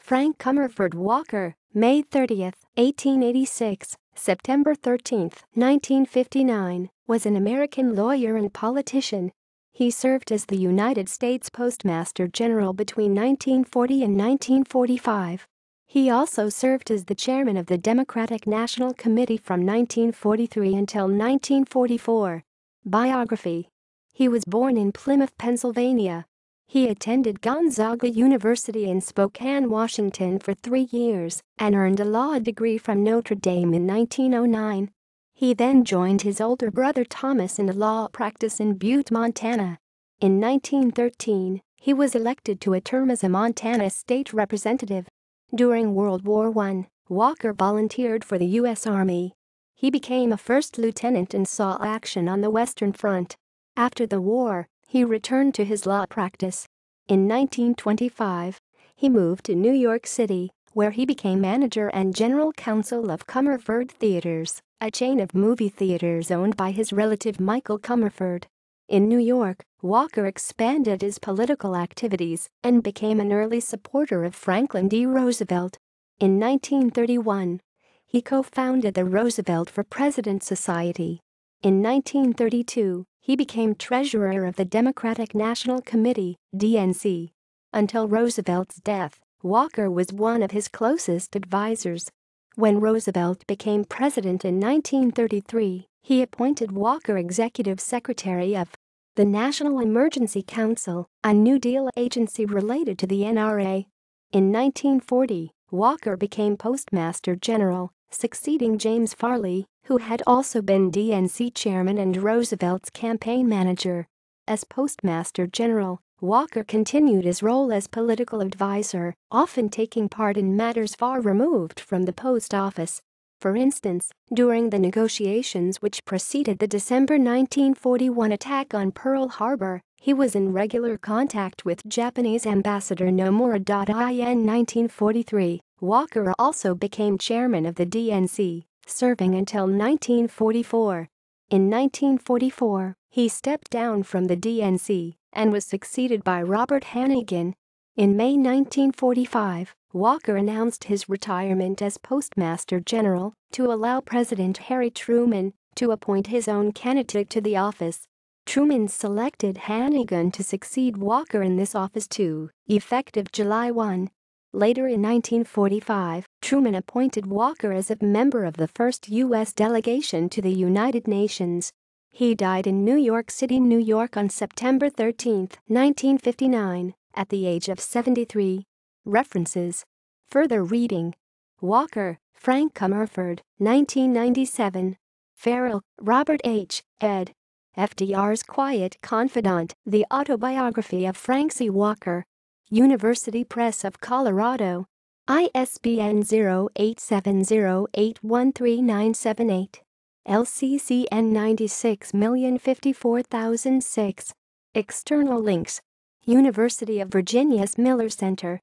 Frank Comerford Walker, May 30, 1886, September 13, 1959, was an American lawyer and politician. He served as the United States Postmaster General between 1940 and 1945. He also served as the chairman of the Democratic National Committee from 1943 until 1944. Biography. He was born in Plymouth, Pennsylvania. He attended Gonzaga University in Spokane, Washington for 3 years and earned a law degree from Notre Dame in 1909. He then joined his older brother Thomas in a law practice in Butte, Montana. In 1913, he was elected to a term as a Montana state representative. During World War I, Walker volunteered for the U.S. Army. He became a first lieutenant and saw action on the Western Front. After the war, he returned to his law practice. In 1925, he moved to New York City, where he became manager and general counsel of Comerford Theaters, a chain of movie theaters owned by his relative Michael Comerford. In New York, Walker expanded his political activities and became an early supporter of Franklin D. Roosevelt. In 1931, he co-founded the Roosevelt for President Society. In 1932, he became treasurer of the Democratic National Committee, DNC. Until Roosevelt's death, Walker was one of his closest advisors. When Roosevelt became president in 1933, he appointed Walker executive secretary of the National Emergency Council, a New Deal agency related to the NRA. In 1940, Walker became Postmaster General, succeeding James Farley, who had also been DNC chairman and Roosevelt's campaign manager. As Postmaster General, Walker continued his role as political advisor, often taking part in matters far removed from the post office. For instance, during the negotiations which preceded the December 1941 attack on Pearl Harbor, he was in regular contact with Japanese Ambassador Nomura. In 1943, Walker also became chairman of the DNC, serving until 1944. In 1944, he stepped down from the DNC and was succeeded by Robert Hannigan. In May 1945, Walker announced his retirement as Postmaster General to allow President Harry Truman to appoint his own candidate to the office. Truman selected Hannigan to succeed Walker in this office too, effective July 1. Later in 1945, Truman appointed Walker as a member of the first U.S. delegation to the United Nations. He died in New York City, New York on September 13, 1959, at the age of 73. References. Further reading. Walker, Frank Comerford, 1997. Farrell, Robert H., ed. FDR's Quiet Confidant, The Autobiography of Frank C. Walker. University Press of Colorado. ISBN 0870813978. LCCN 96054006. External links. University of Virginia's Miller Center.